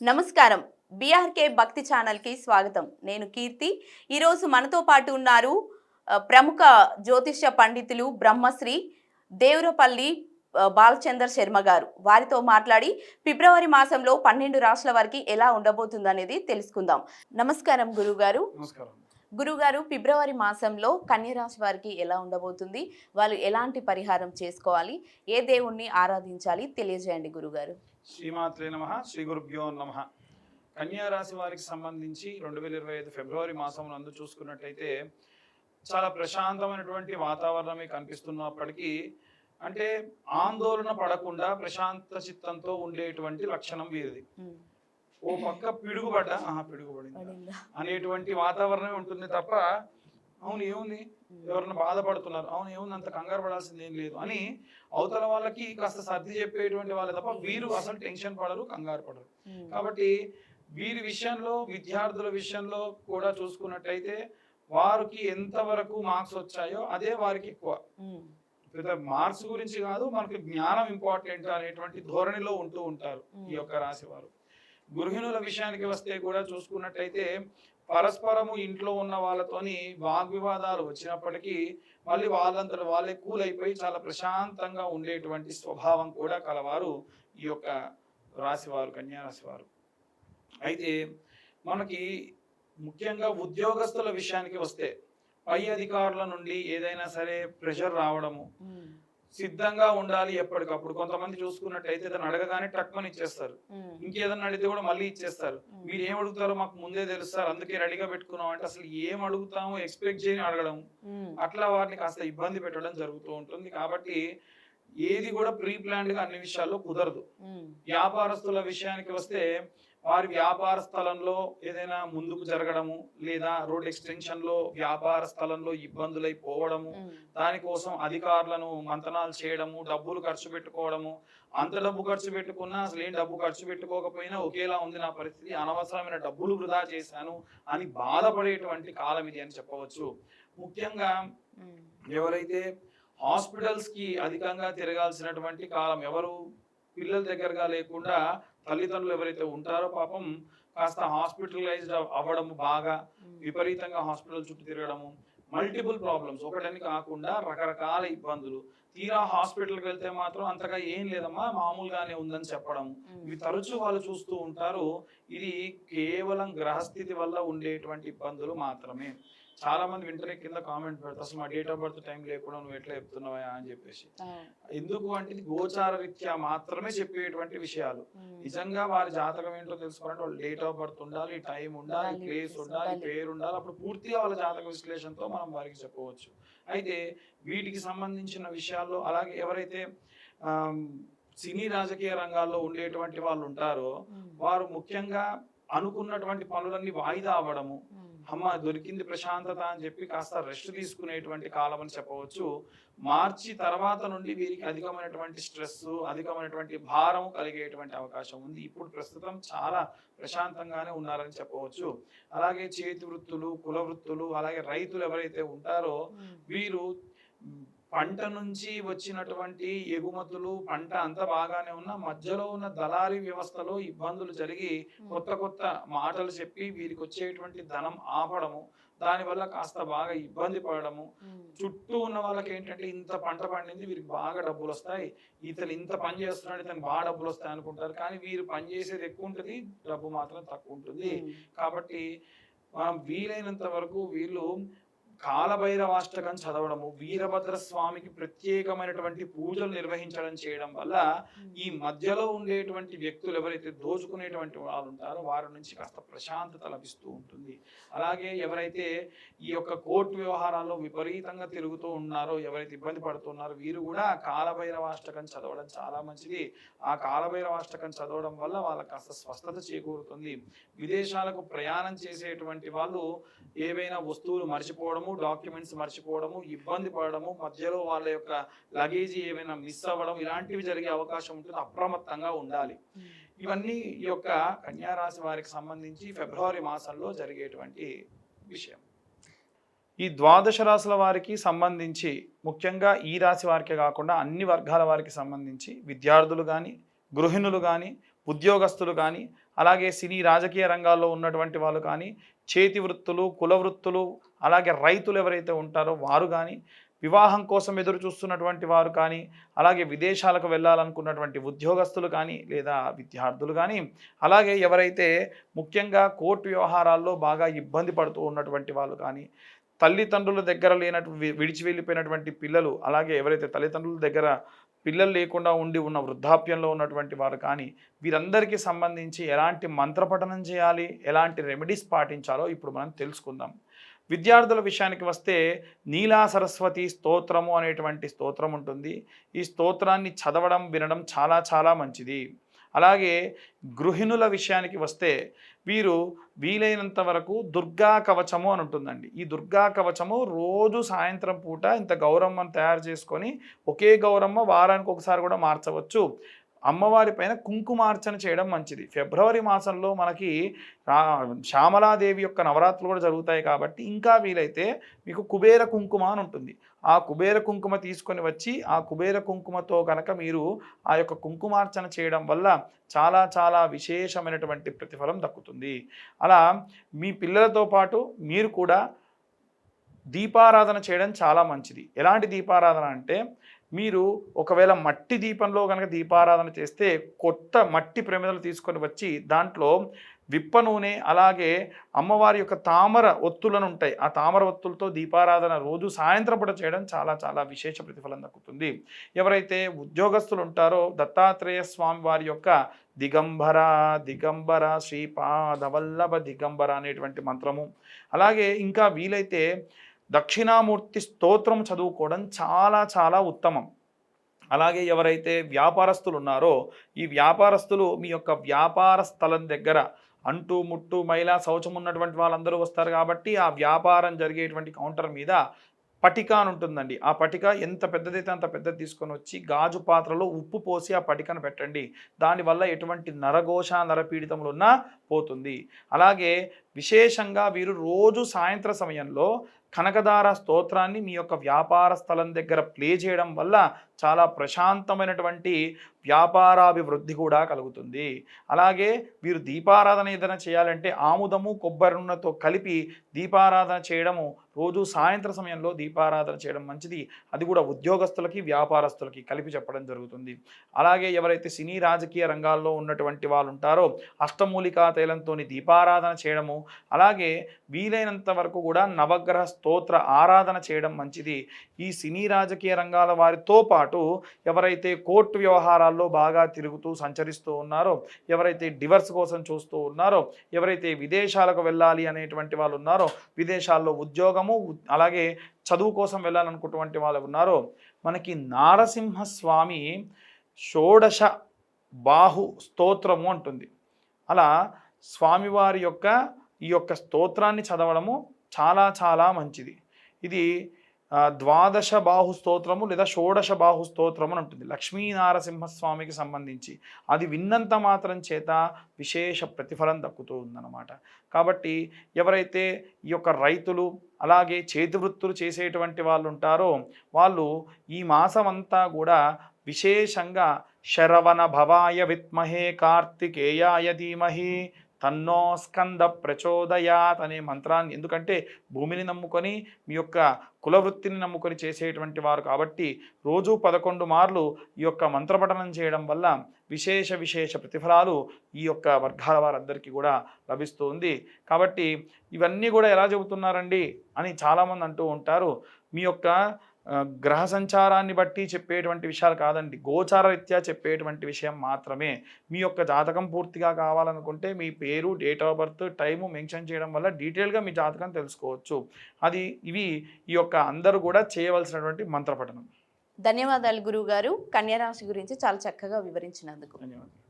నమస్కారం. బీఆర్కే భక్తి ఛానల్కి స్వాగతం. నేను కీర్తి. ఈరోజు మనతో పాటు ఉన్నారు ప్రముఖ జ్యోతిష్య పండితులు బ్రహ్మశ్రీ దేవరపల్లి బాలచందర్ శర్మ గారు. వారితో మాట్లాడి ఫిబ్రవరి మాసంలో 12 రాశుల వారికి ఎలా ఉండబోతుంది అనేది తెలుసుకుందాం. నమస్కారం గురుగారు. గురుగారు, ఫిబ్రవరి మాసంలో కన్యరాశి వారికి ఎలా ఉండబోతుంది, వాళ్ళు ఎలాంటి పరిహారం చేసుకోవాలి, ఏ దేవుణ్ణి ఆరాధించాలి తెలియజేయండి గురుగారు. శ్రీమాత్రే నమః. శ్రీ గురుభ్యో నమః. కన్యా రాశి వారికి సంబంధించి 2025 ఫిబ్రవరి మాసం నందు చూసుకున్నట్టయితే చాలా ప్రశాంతమైనటువంటి వాతావరణమే కనిపిస్తున్నప్పటికీ అంటే ఆందోళన పడకుండా ప్రశాంత చిత్తంతో ఉండేటువంటి లక్షణం వీరిది. ఓ పక్క పిడుగుపడింది అనేటువంటి వాతావరణమే ఉంటుంది తప్ప అవును ఏముంది, ఎవరైనా బాధపడుతున్నారు, అవును ఏముంది, అంత కంగారు పడాల్సింది ఏం లేదు అని అవతల వాళ్ళకి కాస్త సర్ది చెప్పేటువంటి వాళ్ళే తప్ప వీరు అసలు టెన్షన్ పడరు, కంగారు పడరు. కాబట్టి వీరి విషయంలో, విద్యార్థుల విషయంలో కూడా చూసుకున్నట్టయితే వారికి ఎంతవరకు మార్క్స్ వచ్చాయో అదే వారికి ఎక్కువ. మార్క్స్ గురించి కాదు, మనకి జ్ఞానం ఇంపార్టెంట్ అనేటువంటి ధోరణిలో ఉంటూ ఉంటారు ఈ యొక్క రాశి వారు. గృహిణుల విషయానికి వస్తే కూడా చూసుకున్నట్టయితే పరస్పరము ఇంట్లో ఉన్న వాళ్ళతోని వాగ్వివాదాలు వచ్చినప్పటికీ మళ్ళీ వాళ్ళంతట వాళ్ళే కూల్ అయిపోయి చాలా ప్రశాంతంగా ఉండేటువంటి స్వభావం కూడా కలవారు ఈ యొక్క రాశివారు, కన్యారాశి వారు. అయితే మనకి ముఖ్యంగా ఉద్యోగస్తుల విషయానికి వస్తే పై అధికారుల నుండి ఏదైనా సరే ప్రెషర్ రావడము, సిద్ధంగా ఉండాలి ఎప్పటికప్పుడు. కొంతమంది చూసుకున్నట్టయితే ఏదైనా అడగగానే టక్మని ఇచ్చేస్తారు, ఇంకేదన్నా అడిగితే కూడా మళ్ళీ ఇచ్చేస్తారు. మీరు ఏం అడుగుతారో మాకు ముందే తెలుస్తారు, అందుకే రెడీగా పెట్టుకున్నాం అంటే అసలు ఏం అడుగుతామో ఎక్స్పెక్ట్ చేయని అడగడం, అట్లా వారిని కాస్త ఇబ్బంది పెట్టడం జరుగుతూ ఉంటుంది. కాబట్టి ఏది కూడా ప్రీ ప్లాన్డ్ గా అన్ని విషయాల్లో కుదరదు. వ్యాపారస్తుల విషయానికి వస్తే వారి వ్యాపార స్థలంలో ఏదైనా ముందుకు జరగడము, లేదా రోడ్ ఎక్స్టెన్షన్ లో వ్యాపార స్థలంలో ఇబ్బందులైపోవడము, దానికోసం అధికారులను మంతనాలు చేయడము, డబ్బులు ఖర్చు పెట్టుకోవడము, అంత డబ్బు ఖర్చు పెట్టుకున్నా అసలు ఏం డబ్బు ఖర్చు పెట్టుకోకపోయినా ఒకేలా ఉంది నా పరిస్థితి, అనవసరమైన డబ్బులు వృధా చేశాను అని బాధపడేటువంటి కాలం ఇది అని చెప్పవచ్చు. ముఖ్యంగా ఎవరైతే హాస్పిటల్స్ కి అధికంగా తిరగాల్సినటువంటి కాలం, ఎవరు పిల్లల దగ్గరగా లేకుండా తల్లిదండ్రులు ఎవరైతే ఉంటారో పాపం కాస్త హాస్పిటలైజ్డ్ అవ్వడము, బాగా విపరీతంగా హాస్పిటల్ చుట్టూ తిరగడము, మల్టిపుల్ ప్రాబ్లమ్స్, ఒకటని కాకుండా రకరకాల ఇబ్బందులు. తీరా హాస్పిటల్కి వెళ్తే మాత్రం అంతగా ఏం లేదమ్మా మామూలుగానే ఉందని చెప్పడం, ఇవి తరచూ వాళ్ళు చూస్తూ ఉంటారు. ఇది కేవలం గ్రహస్థితి వల్ల ఉండేటువంటి ఇబ్బందులు మాత్రమే. చాలా మంది వింటనే కింద కామెంట్ పెడతారు, అసలు మా డేట్ ఆఫ్ బర్త్ టైం లేకుండా నువ్వు ఎట్లా చెప్తున్నావా అని చెప్పేసి. ఎందుకు అంటే ఇది గోచార రీత్యా మాత్రమే చెప్పేటువంటి విషయాలు. నిజంగా వారి జాతకం ఏంటో తెలుసుకోవాలంటే వాళ్ళు డేట్ ఆఫ్ బర్త్ ఉండాలి, టైం ఉండాలి, ప్లేస్ ఉండాలి, పేరు ఉండాలి, అప్పుడు పూర్తిగా వాళ్ళ జాతక విశ్లేషణతో మనం వారికి చెప్పవచ్చు. అయితే వీటికి సంబంధించిన విషయాల్లో అలాగే ఎవరైతే సినీ రాజకీయ రంగాల్లో ఉండేటువంటి వాళ్ళు ఉంటారో వారు ముఖ్యంగా అనుకున్నటువంటి పనులన్నీ వాయిదా అవ్వడము, అమ్మ దొరికింది ప్రశాంతత అని చెప్పి కాస్త రెస్ట్ తీసుకునేటువంటి కాలం అని చెప్పవచ్చు. మార్చి తర్వాత నుండి వీరికి అధికమైనటువంటి స్ట్రెస్, అధికమైనటువంటి భారం కలిగేటువంటి అవకాశం ఉంది. ఇప్పుడు ప్రస్తుతం చాలా ప్రశాంతంగానే ఉన్నారని చెప్పవచ్చు. అలాగే చేతి వృత్తులు, కుల వృత్తులు, అలాగే రైతులు ఎవరైతే ఉంటారో వీరు పంట నుంచి వచ్చినటువంటి ఎగుమతులు, పంట అంత బాగానే ఉన్నా మధ్యలో ఉన్న దళారీ వ్యవస్థలో ఇబ్బందులు జరిగి కొత్త కొత్త మాటలు చెప్పి వీరికి వచ్చేటువంటి ధనం ఆపడము, దానివల్ల కాస్త బాగా ఇబ్బంది పడడము. చుట్టూ ఉన్న వాళ్ళకి ఏంటంటే ఇంత పంట పండింది, వీరికి బాగా డబ్బులు వస్తాయి, ఇతను ఇంత పని చేస్తున్నాడు, ఇతను బాగా డబ్బులు వస్తాయి అనుకుంటారు. కానీ వీరు పని చేసేది ఎక్కువ ఉంటుంది, డబ్బు మాత్రం తక్కువ ఉంటుంది. కాబట్టి మనం వీలైనంత వరకు వీళ్ళు కాలభైరవాష్టకం చదవడము, వీరభద్ర స్వామికి ప్రత్యేకమైనటువంటి పూజలు నిర్వహించడం చేయడం వల్ల ఈ మధ్యలో ఉండేటువంటి వ్యక్తులు ఎవరైతే దోచుకునేటువంటి వాళ్ళు ఉంటారో వారి నుంచి కాస్త ప్రశాంతత లభిస్తూ ఉంటుంది. అలాగే ఎవరైతే ఈ యొక్క కోర్టు వ్యవహారాల్లో విపరీతంగా తిరుగుతూ ఉన్నారో, ఎవరైతే ఇబ్బంది పడుతున్నారో వీరు కూడా కాలభైరవాష్టకం చదవడం చాలా మంచిది. ఆ కాలభైరవాష్టకం చదవడం వల్ల వాళ్ళకి కాస్త స్వస్థత చేకూరుతుంది. విదేశాలకు ప్రయాణం చేసేటువంటి వాళ్ళు ఏవైనా వస్తువులు మర్చిపోవడం, డాక్యుమెంట్స్ మర్చిపోవడము, ఇబ్బంది పడడము, మధ్యలో వాళ్ళ యొక్క లగేజీ ఏమైనా మిస్ అవ్వడం, ఇలాంటివి జరిగే అవకాశం ఉంటుంది. అప్రమత్తంగా ఉండాలి. ఇవన్నీ ఈ యొక్క కన్యారాశి వారికి సంబంధించి ఫిబ్రవరి మాసంలో జరిగేటువంటి విషయం. ఈ ద్వాదశ రాశుల వారికి సంబంధించి ముఖ్యంగా ఈ రాశి వారికే కాకుండా అన్ని వర్గాల వారికి సంబంధించి విద్యార్థులు కానీ, గృహిణులు కానీ, ఉద్యోగస్తులు కానీ, అలాగే సినీ రాజకీయ రంగాల్లో ఉన్నటువంటి వాళ్ళు కానీ, చేతి వృత్తులు, కుల వృత్తులు, అలాగే రైతులు ఎవరైతే ఉంటారో వారు కానీ, వివాహం కోసం ఎదురు చూస్తున్నటువంటి వారు కానీ, అలాగే విదేశాలకు వెళ్ళాలనుకున్నటువంటి ఉద్యోగస్తులు కానీ లేదా విద్యార్థులు కానీ, అలాగే ఎవరైతే ముఖ్యంగా కోర్టు వ్యవహారాల్లో బాగా ఇబ్బంది పడుతూ ఉన్నటువంటి వాళ్ళు కానీ, తల్లిదండ్రుల దగ్గర విడిచి వెళ్ళిపోయినటువంటి పిల్లలు, అలాగే ఎవరైతే తల్లిదండ్రుల దగ్గర పిల్లలు లేకుండా ఉన్న వృద్ధాప్యంలో ఉన్నటువంటి వారు కానీ, వీరందరికీ సంబంధించి ఎలాంటి మంత్రపఠనం చేయాలి, ఎలాంటి రెమెడీస్ పాటించాలో ఇప్పుడు మనం తెలుసుకుందాం. విద్యార్థుల విషయానికి వస్తే నీలా సరస్వతి స్తోత్రము అనేటువంటి స్తోత్రం ఉంటుంది. ఈ స్తోత్రాన్ని చదవడం వినడం చాలా చాలా మంచిది. అలాగే గృహిణుల విషయానికి వస్తే వీరు వీలైనంత వరకు దుర్గా కవచము అని ఉంటుందండి. ఈ దుర్గా కవచము రోజు సాయంత్రం పూట ఇంత గౌరమ్మను తయారు చేసుకొని, ఒకే గౌరమ్మ వారానికి ఒకసారి కూడా మార్చవచ్చు. అమ్మవారి పైన కుంకుమార్చన చేయడం మంచిది. ఫిబ్రవరి మాసంలో మనకి శ్యామలాదేవి యొక్క నవరాత్రులు కూడా జరుగుతాయి కాబట్టి ఇంకా వీలైతే మీకు కుబేర కుంకుమ అని ఉంటుంది. ఆ కుబేర కుంకుమ తీసుకొని వచ్చి ఆ కుబేర కుంకుమతో కనుక మీరు ఆ యొక్క కుంకుమార్చన చేయడం వల్ల చాలా చాలా విశేషమైనటువంటి ప్రతిఫలం దక్కుతుంది. అలా మీ పిల్లలతో పాటు మీరు కూడా దీపారాధన చేయడం చాలా మంచిది. ఎలాంటి దీపారాధన అంటే, మీరు ఒకవేళ మట్టి దీపంలో కనుక దీపారాధన చేస్తే కొత్త మట్టి ప్రమిదలు తీసుకొని వచ్చి దాంట్లో విప్ప నూనె, అలాగే అమ్మవారి యొక్క తామర ఒత్తులను ఉంటాయి, ఆ తామర ఒత్తులతో దీపారాధన రోజు సాయంత్రం పూట చేయడం చాలా చాలా విశేష ప్రతిఫలం దక్కుతుంది. ఎవరైతే ఉద్యోగస్తులు ఉంటారో దత్తాత్రేయ స్వామి వారి యొక్క దిగంబర దిగంబర శ్రీపాదవల్లభ దిగంబర అనేటువంటి మంత్రము, అలాగే ఇంకా వీలైతే దక్షిణామూర్తి స్తోత్రం చదువుకోవడం చాలా చాలా ఉత్తమం. అలాగే ఎవరైతే వ్యాపారస్తులు ఉన్నారో ఈ వ్యాపారస్తులు మీ యొక్క వ్యాపార స్థలం దగ్గర అంటూ ముట్టు మైలా శౌచం ఉన్నటువంటి వాళ్ళందరూ వస్తారు కాబట్టి ఆ వ్యాపారం జరిగేటువంటి కౌంటర్ మీద పటిక అని ఉంటుందండి. ఆ పటిక ఎంత పెద్దదైతే అంత పెద్దది తీసుకొని వచ్చి గాజు పాత్రలో ఉప్పు పోసి ఆ పటికను పెట్టండి. దానివల్ల ఎటువంటి నరఘోష నరపీడితములు ఉన్నా పోతుంది. అలాగే విశేషంగా వీరు రోజు సాయంత్ర సమయంలో కనకదార స్తోత్రాన్ని మీ యొక్క వ్యాపార స్థలం దగ్గర ప్లే చేయడం వల్ల చాలా ప్రశాంతమైనటువంటి వ్యాపారాభివృద్ధి కూడా కలుగుతుంది. అలాగే వీరు దీపారాధన ఏదైనా చేయాలంటే ఆముదము కొబ్బరి నూనెతో కలిపి దీపారాధన చేయడము, రోజు సాయంత్ర సమయంలో దీపారాధన చేయడం మంచిది. అది కూడా ఉద్యోగస్తులకి వ్యాపారస్తులకి కలిపి చెప్పడం జరుగుతుంది. అలాగే ఎవరైతే సినీ రాజకీయ రంగాల్లో ఉన్నటువంటి వాళ్ళు ఉంటారో అష్టమూలికా తైలంతో దీపారాధన చేయడము, అలాగే వీలైనంత వరకు కూడా నవగ్రహ స్తోత్ర ఆరాధన చేయడం మంచిది. ఈ సినీ రాజకీయ రంగాల వారితో పాటు ఎవరైతే కోర్టు వ్యవహారాల్లో బాగా తిరుగుతూ సంచరిస్తూ ఉన్నారో, ఎవరైతే డివర్స్ కోసం చూస్తూ ఉన్నారో, ఎవరైతే విదేశాలకు వెళ్ళాలి అనేటువంటి వాళ్ళు ఉన్నారో, విదేశాల్లో ఉద్యోగము అలాగే చదువు కోసం వెళ్ళాలనుకున్నటువంటి వాళ్ళు ఉన్నారో, మనకి నారసింహస్వామి షోడశ బాహు స్తోత్రము అంటుంది. అలా స్వామివారి యొక్క ఈ యొక్క స్తోత్రాన్ని చదవడము చాలా చాలా మంచిది. ఇది ద్వాదశ బాహు స్తోత్రము లేదా షోడశ బాహు స్తోత్రము అని ఉంటుంది లక్ష్మీనారసింహస్వామికి సంబంధించి. అది విన్నంత మాత్రం చేత విశేష ప్రతిఫలం దక్కుతూ ఉందన్నమాట. కాబట్టి ఎవరైతే ఈ యొక్క రైతులు అలాగే చేతి వృత్తులు చేసేటువంటి వాళ్ళు ఉంటారో వాళ్ళు ఈ మాసం అంతా కూడా విశేషంగా శరవణ భవాయ విద్మహే కార్తికేయాయ ధీమహి తన్నో స్కంద ప్రచోదయాత్ అనే మంత్రాన్ని, ఎందుకంటే భూమిని నమ్ముకొని మీ యొక్క కులవృత్తిని నమ్ముకొని చేసేటువంటి వారు కాబట్టి రోజు 11 మార్లు ఈ యొక్క మంత్రపఠనం చేయడం వల్ల విశేష విశేష ప్రతిఫలాలు ఈ యొక్క వర్గాల వారందరికీ కూడా లభిస్తుంది. కాబట్టి ఇవన్నీ కూడా ఎలా చెబుతున్నారండి అని చాలామంది అంటూ ఉంటారు. మీ యొక్క గ్రహ సంచారాన్ని బట్టి చెప్పేటువంటి విషయాలు కాదండి, గోచార రీత్యా చెప్పేటువంటి విషయం మాత్రమే. మీ యొక్క జాతకం పూర్తిగా కావాలనుకుంటే మీ పేరు, date of birth, time mention చేయడం వల్ల డీటెయిల్గా మీ జాతకం తెలుసుకోవచ్చు. ఇవి ఈ యొక్క అందరూ కూడా చేయవలసినటువంటి మంత్రపఠనం. ధన్యవాదాలు గురువు గారు. కన్యా రాశి గురించి చాలా చక్కగా వివరించినందుకు. ధన్యవాదాలు.